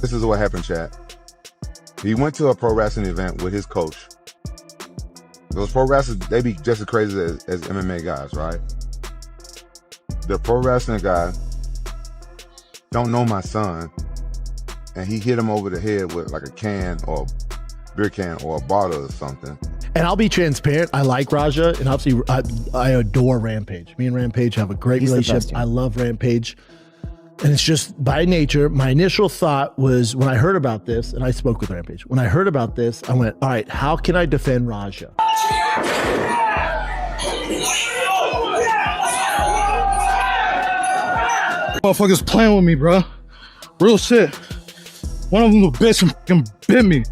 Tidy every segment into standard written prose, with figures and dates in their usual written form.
This is what happened, chat. He went to a pro wrestling event with his coach. Those pro wrestlers, they be just as crazy as MMA guys, right? The pro wrestling guy don't know my son, and he hit him over the head with like a can or a beer can or a bottle or something. And I'll be transparent. I like Raja, and obviously I adore Rampage. Me and Rampage have a great relationship. I love Rampage. And it's just by nature, my initial thought was when I heard about this, and I spoke with Rampage, when I heard about this, I went, all right, how can I defend Raja? Motherfuckers playing with me, bro. Real shit. One of them a bitch and fucking bit me.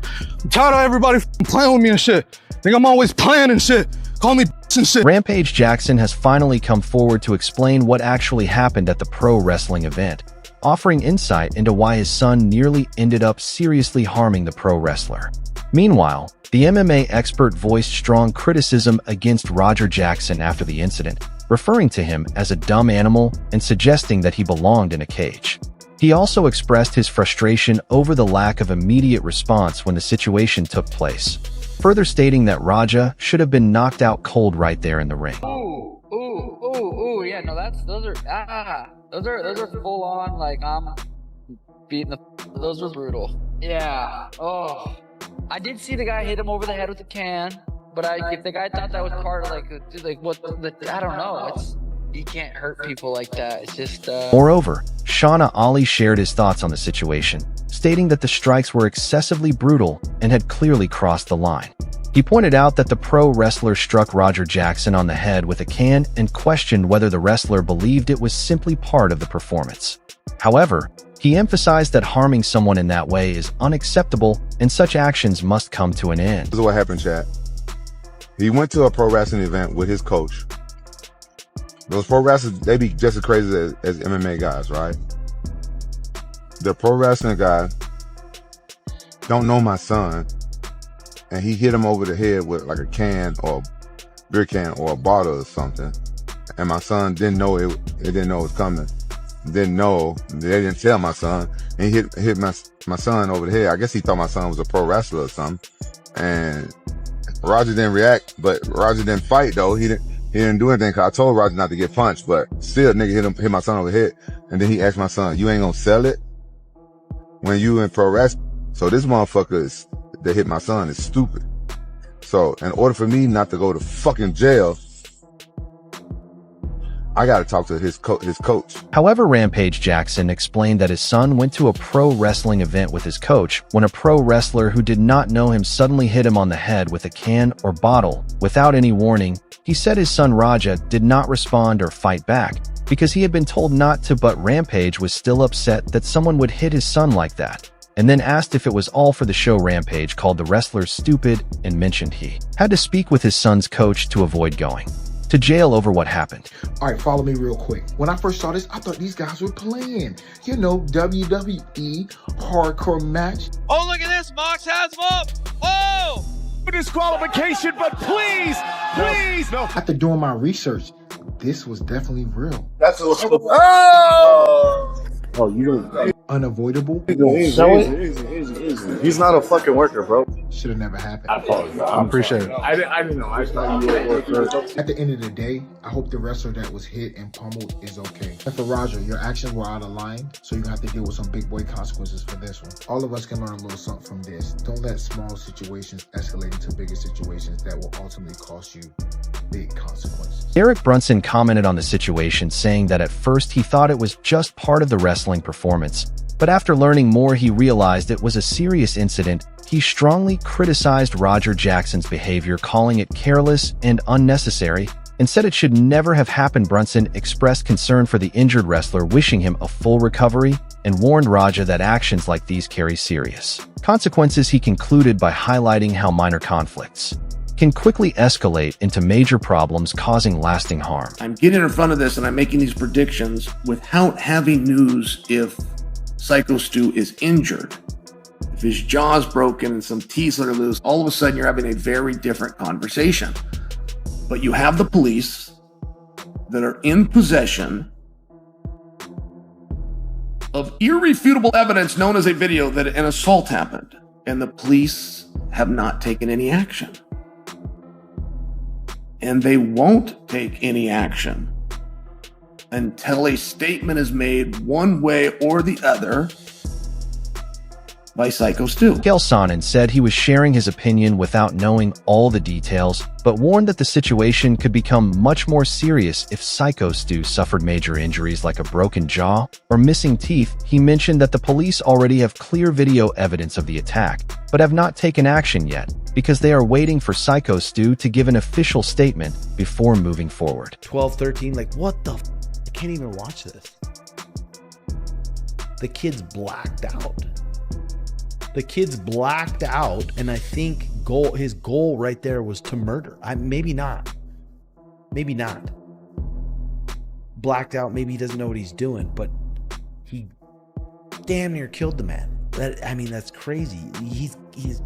I'm tired of everybody playing with me and shit. Think I'm always playing and shit. Call me and shit. Rampage Jackson has finally come forward to explain what actually happened at the pro wrestling event, offering insight into why his son nearly ended up seriously harming the pro wrestler. Meanwhile, the MMA expert voiced strong criticism against Rampage Jackson after the incident, referring to him as a dumb animal and suggesting that he belonged in a cage. He also expressed his frustration over the lack of immediate response when the situation took place, further stating that Raja should have been knocked out cold right there in the ring. Yeah, no, those are full on, like, I'm beating those were brutal. Yeah, oh. I did see the guy hit him over the head with a can, but if the guy thought that was part of, like what, I don't know, you can't hurt people like that, it's just, Moreover, Shauna Ali shared his thoughts on the situation, stating that the strikes were excessively brutal and had clearly crossed the line. He pointed out that the pro wrestler struck Rampage Jackson on the head with a can and questioned whether the wrestler believed it was simply part of the performance. However, he emphasized that harming someone in that way is unacceptable and such actions must come to an end. This is what happened, chat. He went to a pro wrestling event with his coach. Those pro wrestlers, they be just as crazy as MMA guys, right? The pro wrestling guy don't know my son, and he hit him over the head with like a can or a beer can or a bottle or something. And my son didn't know it didn't know it was coming. They didn't tell my son. And he hit my son over the head. I guess he thought my son was a pro wrestler or something. And Roger didn't react, but Roger didn't fight though. He didn't do anything, cause I told Roger not to get punched, but still nigga hit my son over the head. And then he asked my son, you ain't gonna sell it when you in pro wrestling? So this motherfucker that hit my son is stupid. So in order for me not to go to fucking jail, I gotta talk to his coach. However, Rampage Jackson explained that his son went to a pro wrestling event with his coach when a pro wrestler who did not know him suddenly hit him on the head with a can or bottle without any warning. He said his son Raja did not respond or fight back because he had been told not to, but Rampage was still upset that someone would hit his son like that, and then asked if it was all for the show. Rampage called the wrestler stupid and mentioned he had to speak with his son's coach to avoid going to jail over what happened. All right, follow me real quick. When I first saw this, I thought these guys were playing. You know, WWE hardcore match. Oh, look at this. Mox has him up. Oh! Disqualification, but please. No. After doing my research, this was definitely real. That's a Oh, you don't. Unavoidable. Easy. He's not a fucking worker, bro. Should have never happened. I appreciate it. I didn't know. I thought you were a worker. At the end of the day, I hope the wrestler that was hit and pummeled is okay. And for Raja, your actions were out of line, so you have to deal with some big boy consequences for this one. All of us can learn a little something from this. Don't let small situations escalate into bigger situations that will ultimately cost you big consequences. Eric Brunson commented on the situation, saying that at first he thought it was just part of the wrestling performance, but after learning more he realized it was a serious incident. He strongly criticized Rampage Jackson's behavior, calling it careless and unnecessary, and said it should never have happened. Brunson expressed concern for the injured wrestler, wishing him a full recovery, and warned Raja that actions like these carry serious consequences. He concluded by highlighting how minor conflicts can quickly escalate into major problems, causing lasting harm. I'm getting in front of this and I'm making these predictions without having news if Psycho Stu is injured. If his jaw's broken and some teeth are loose, all of a sudden you're having a very different conversation. But you have the police that are in possession of irrefutable evidence known as a video that an assault happened, and the police have not taken any action. And they won't take any action until a statement is made one way or the other by Psycho Stu. Miguel Sonnen said he was sharing his opinion without knowing all the details, but warned that the situation could become much more serious if Psycho Stu suffered major injuries like a broken jaw or missing teeth. He mentioned that the police already have clear video evidence of the attack, but have not taken action yet because they are waiting for Psycho Stu to give an official statement before moving forward. 12, 13, like what the I can't even watch this. The kid's blacked out. The kid's blacked out, and I think his goal right there was to murder. Maybe not. Maybe not. Blacked out, maybe he doesn't know what he's doing, but he damn near killed the man. That's crazy. He's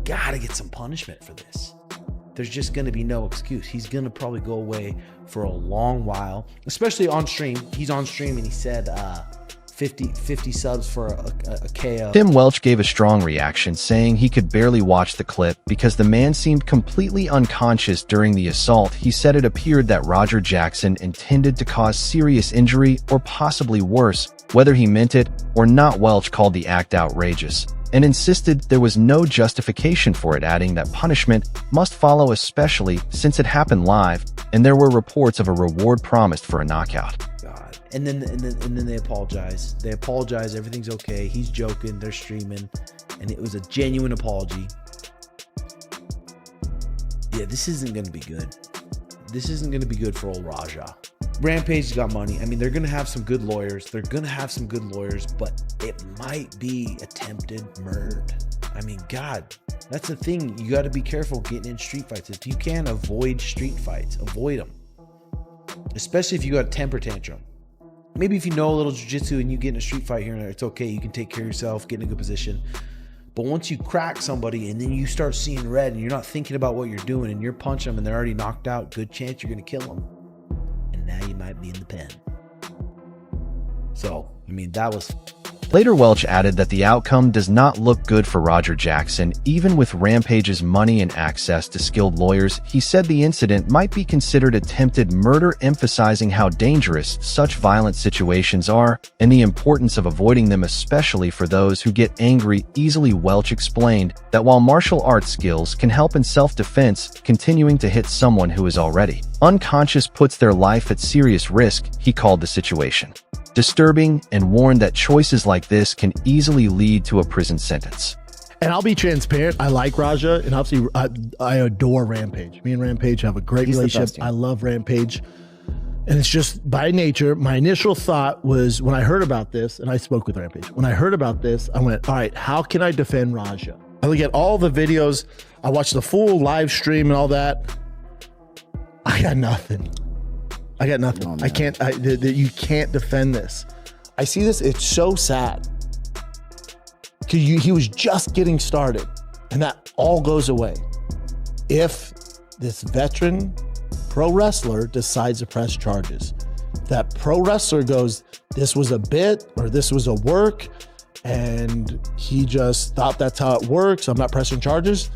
got to get some punishment for this. There's just going to be no excuse. He's going to probably go away for a long while, especially on stream. He's on stream, and he said 50 subs for a KO. Tim Welch gave a strong reaction, saying he could barely watch the clip because the man seemed completely unconscious during the assault. He said it appeared that Rampage Jackson intended to cause serious injury or possibly worse. Whether he meant it or not, Welch called the act outrageous and insisted there was no justification for it, adding that punishment must follow, especially since it happened live and there were reports of a reward promised for a knockout. And then they apologize. They apologize. Everything's okay. He's joking. They're streaming. And it was a genuine apology. Yeah, this isn't going to be good. This isn't going to be good for old Raja. Rampage's got money. I mean, they're going to have some good lawyers. But it might be attempted murder. I mean, God, that's the thing. You got to be careful getting in street fights. If you can avoid street fights, avoid them. Especially if you got a temper tantrum. Maybe if you know a little jiu-jitsu and you get in a street fight here and there, it's okay. You can take care of yourself, get in a good position. But once you crack somebody and then you start seeing red and you're not thinking about what you're doing and you're punching them and they're already knocked out, good chance you're going to kill them. And now you might be in the pen. So, I mean, that was... Later, Welch added that the outcome does not look good for Rampage Jackson, even with Rampage's money and access to skilled lawyers. He said the incident might be considered attempted murder, emphasizing how dangerous such violent situations are and the importance of avoiding them, especially for those who get angry easily. Welch explained that while martial arts skills can help in self-defense, continuing to hit someone who is already unconscious puts their life at serious risk. He called the situation disturbing and warned that choices like this can easily lead to a prison sentence. And I'll be transparent. I like Raja, and obviously I adore Rampage. Me and Rampage have a great relationship. I love Rampage. And it's just by nature, my initial thought was when I heard about this, and I spoke with Rampage. When I heard about this, I went, all right, how can I defend Raja? I look at all the videos. I watched the full live stream and all that. I got nothing. Oh, I can't, you can't defend this. I see this, it's so sad. Because he was just getting started and that all goes away. If this veteran pro wrestler decides to press charges, that pro wrestler goes, this was a bit or this was a work and he just thought that's how it works, I'm not pressing charges.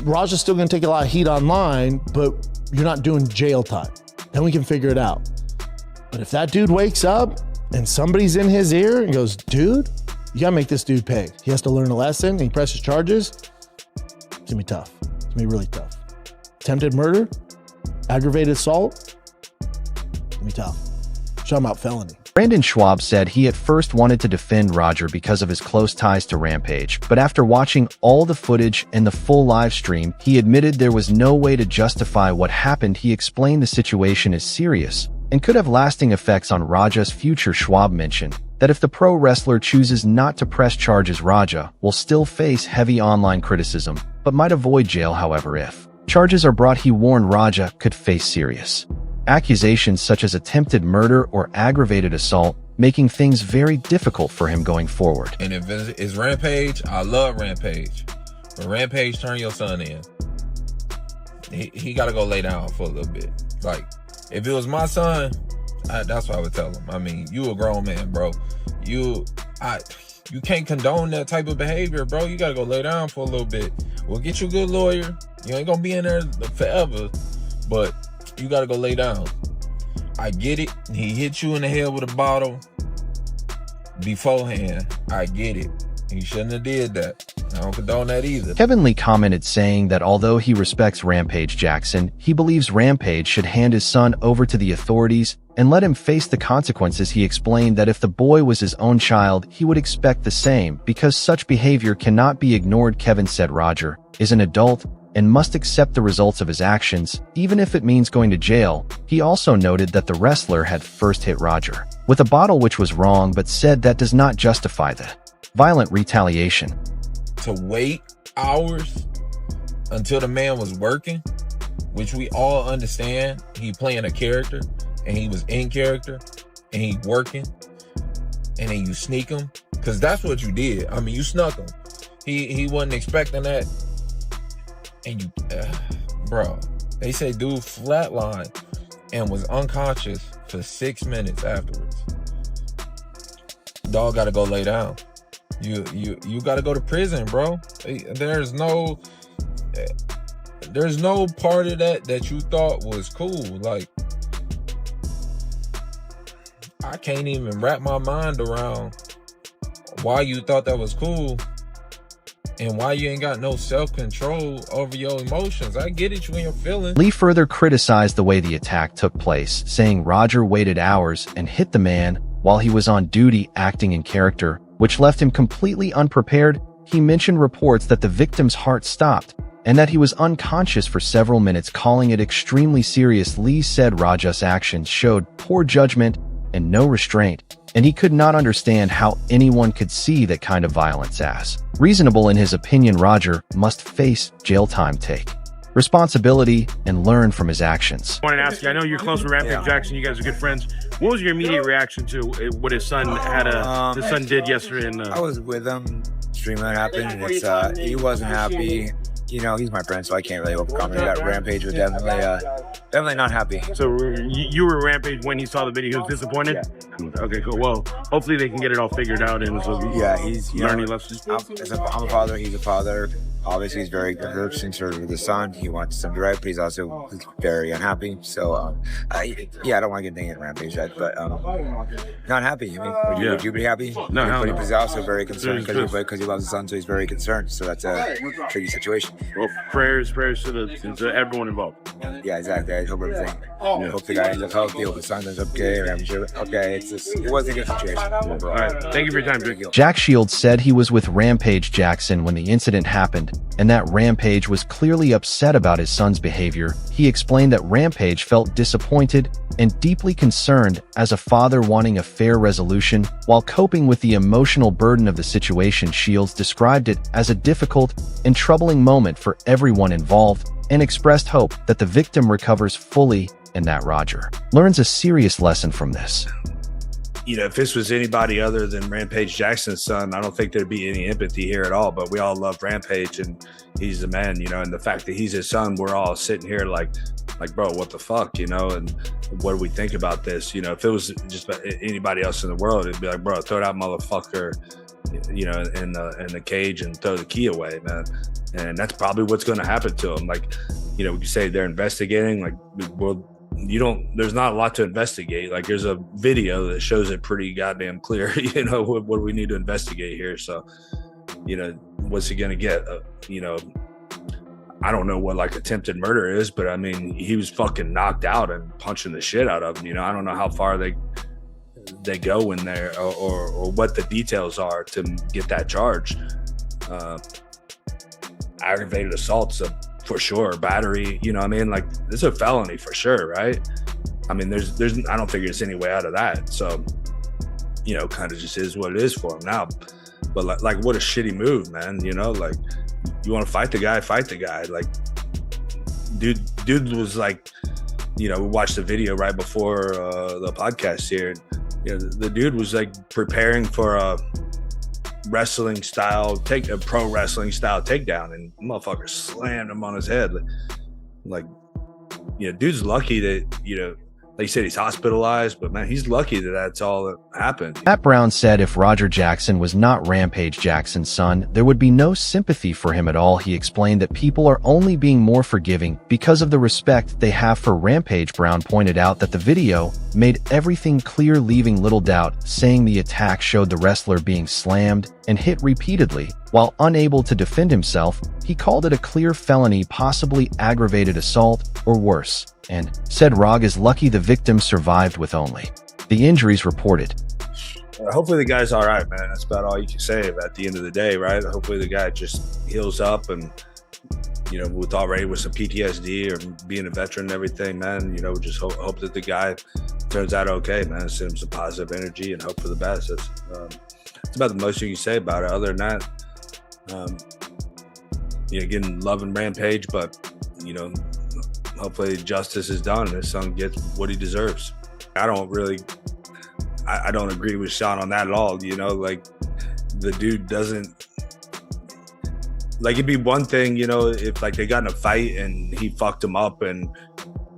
Raja's still gonna take a lot of heat online, but you're not doing jail time. Then we can figure it out. But if that dude wakes up and somebody's in his ear and goes, dude, you gotta make this dude pay. He has to learn a lesson and he presses charges. It's gonna be tough. It's gonna be really tough. Attempted murder, aggravated assault, it's gonna be tough. Talking about felony. Brandon Schwab said he at first wanted to defend Roger because of his close ties to Rampage, but after watching all the footage and the full live stream, he admitted there was no way to justify what happened. He explained the situation is serious and could have lasting effects on Raja's future. Schwab mentioned that if the pro wrestler chooses not to press charges, Raja will still face heavy online criticism, but might avoid jail. However, if charges are brought, he warned Raja could face serious accusations such as attempted murder or aggravated assault, making things very difficult for him going forward. And if it's Rampage, I love Rampage. But Rampage, turn your son in. He got to go lay down for a little bit. Like, if it was my son, that's what I would tell him. I mean, you a grown man, bro. You can't condone that type of behavior, bro. You gotta go lay down for a little bit. We'll get you a good lawyer. You ain't gonna be in there forever, but you gotta go lay down. I get it. He hit you in the head with a bottle beforehand. I get it. He shouldn't have did that. I don't condone that either. Kevin Lee commented saying that although he respects Rampage Jackson, he believes Rampage should hand his son over to the authorities and let him face the consequences. He explained that if the boy was his own child, he would expect the same because such behavior cannot be ignored. Kevin said Roger is an adult and must accept the results of his actions, even if it means going to jail. He also noted that the wrestler had first hit Roger with a bottle, which was wrong, but said that does not justify the violent retaliation. To wait hours until the man was working, which we all understand, he playing a character and he was in character and he working, and then you sneak him, because that's what you did. I mean, you snuck him. He wasn't expecting that, and you, bro. They say dude flatlined and was unconscious for 6 minutes afterwards. Dog got to go lay down. You got to go to prison, bro. There's no part of that you thought was cool. Like, I can't even wrap my mind around why you thought that was cool and why you ain't got no self-control over your emotions. I get it, you and your feelings. Lee further criticized the way the attack took place, saying Roger waited hours and hit the man while he was on duty acting in character, which left him completely unprepared. He mentioned reports that the victim's heart stopped and that he was unconscious for several minutes, calling it extremely serious. Lee said Raja's actions showed poor judgment and no restraint, and he could not understand how anyone could see that kind of violence as reasonable. In his opinion, Roger must face jail time, take responsibility, and learn from his actions. I wanted to ask you, I know you're close with Rampage Jackson, you guys are good friends. What was your immediate reaction to what his son did yesterday? I was with him, extremely unhappy. He wasn't happy. You know, he's my friend, so I can't really overcome it. That Rampage was definitely not happy. So you were Rampage when he saw the video. He was disappointed? Yeah. Okay, cool. Well, hopefully they can get it all figured out. And so he's learning lessons. I'm a father. He's a father. Obviously, he's very concerned with his son. He wants him to right, but he's also very unhappy. So, I don't want to get dinged at Rampage yet, but not happy. I mean, would you be happy? No. But he's also very concerned because he loves his son, so he's very concerned. So that's a tricky situation. Well, prayers to everyone involved. Yeah, exactly. I hope everything. Hope the guy ends up healthy. Hope his son ends up okay. Okay, it wasn't a good situation. All right. Thank you for your time, Jake. Jack Shields said he was with Rampage Jackson when the incident happened, and that Rampage was clearly upset about his son's behavior. He explained that Rampage felt disappointed and deeply concerned as a father wanting a fair resolution while coping with the emotional burden of the situation. Shields described it as a difficult and troubling moment for everyone involved and expressed hope that the victim recovers fully and that Roger learns a serious lesson from this. You know, if this was anybody other than Rampage Jackson's son, I don't think there'd be any empathy here at all. But we all love Rampage, and he's the man, you know. And the fact that he's his son, we're all sitting here like, bro, what the fuck, you know? And what do we think about this? You know, if it was just anybody else in the world, it'd be like, bro, throw that motherfucker, you know, in the cage and throw the key away, man. And that's probably what's going to happen to him. Like, you know, you say they're investigating, like, well, there's not a lot to investigate. Like, there's a video that shows it pretty goddamn clear, you know, what do we need to investigate here? So, you know, what's he gonna get? You know, I don't know what like attempted murder is, but I mean, he was fucking knocked out and punching the shit out of him. You know, I don't know how far they go in there or what the details are to get that charge. Aggravated assault's for sure, battery, you know what I mean? Like, this is a felony for sure, right? I mean, there's I don't think there's any way out of that. So, you know, kind of just is what it is for him now. But like what a shitty move, man. You know, like, you want to fight the guy. Like, dude was like, you know, we watched the video right before the podcast here. You know, the dude was like preparing for a pro wrestling style takedown, and motherfucker slammed him on his head. Like, you know, dude's lucky that, you know, Like you said, he's hospitalized, but man, he's lucky that that's all that happened. Matt Brown said if Roger Jackson was not Rampage Jackson's son, there would be no sympathy for him at all. He explained that people are only being more forgiving because of the respect they have for Rampage. Brown pointed out that the video made everything clear, leaving little doubt, saying the attack showed the wrestler being slammed and hit repeatedly. While unable to defend himself, he called it a clear felony, possibly aggravated assault or worse, and said Rog is lucky the victim survived with only the injuries reported. Hopefully the guy's all right, man. That's about all you can say at the end of the day, right? Hopefully the guy just heals up and, with some PTSD or being a veteran and everything, man, just hope that the guy turns out okay, man. Send him some positive energy and hope for the best. That's about the most you can say about it. Other than that, again, loving Rampage, but, hopefully justice is done and his son gets what he deserves. I don't agree with Sean on that at all. Like the dude doesn't, like, it'd be one thing, if like they got in a fight and he fucked him up and,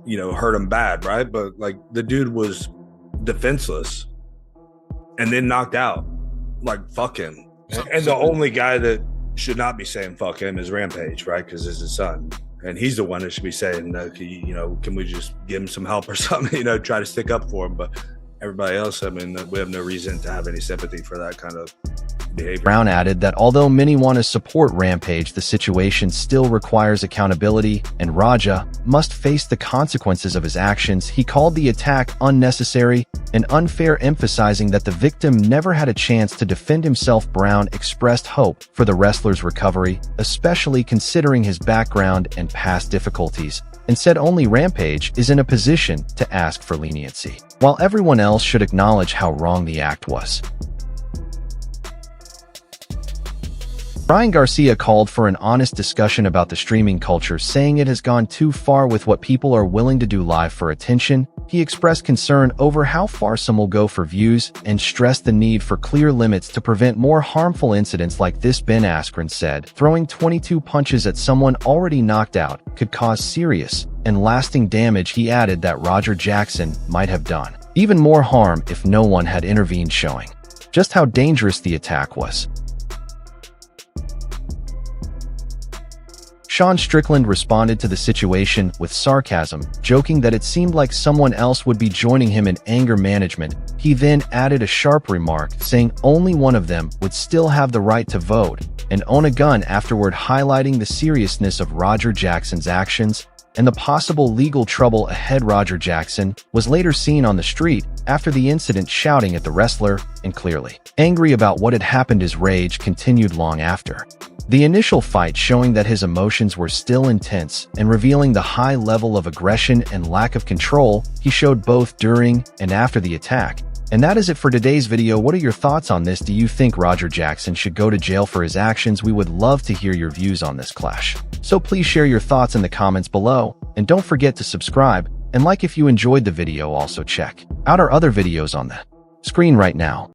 hurt him bad, right? But like the dude was defenseless and then knocked out. Like, fuck him. And the only guy that should not be saying fuck him is Rampage, right? Because it's his son. And he's the one that should be saying, can we just give him some help or something, try to stick up for him. But everybody else, we have no reason to have any sympathy for that kind of behavior. Brown added that although many want to support Rampage, the situation still requires accountability, and Raja must face the consequences of his actions. He called the attack unnecessary and unfair, emphasizing that the victim never had a chance to defend himself. Brown expressed hope for the wrestler's recovery, especially considering his background and past difficulties, and said only Rampage is in a position to ask for leniency, while everyone else should acknowledge how wrong the act was. Brian Garcia called for an honest discussion about the streaming culture, saying it has gone too far with what people are willing to do live for attention. He expressed concern over how far some will go for views and stressed the need for clear limits to prevent more harmful incidents like this. Ben Askren said throwing 22 punches at someone already knocked out could cause serious and lasting damage. He added that Roger Jackson might have done even more harm if no one had intervened, showing just how dangerous the attack was. Sean Strickland responded to the situation with sarcasm, joking that it seemed like someone else would be joining him in anger management. He then added a sharp remark, saying only one of them would still have the right to vote and own a gun, afterward highlighting the seriousness of Roger Jackson's actions and the possible legal trouble ahead. Roger Jackson was later seen on the street after the incident, shouting at the wrestler and clearly angry about what had happened. His rage continued long after the initial fight, showing that his emotions were still intense and revealing the high level of aggression and lack of control he showed both during and after the attack. And that is it for today's video. What are your thoughts on this? Do you think Roger Jackson should go to jail for his actions? We would love to hear your views on this clash. So please share your thoughts in the comments below, and don't forget to subscribe and like if you enjoyed the video. Also check out our other videos on the screen right now.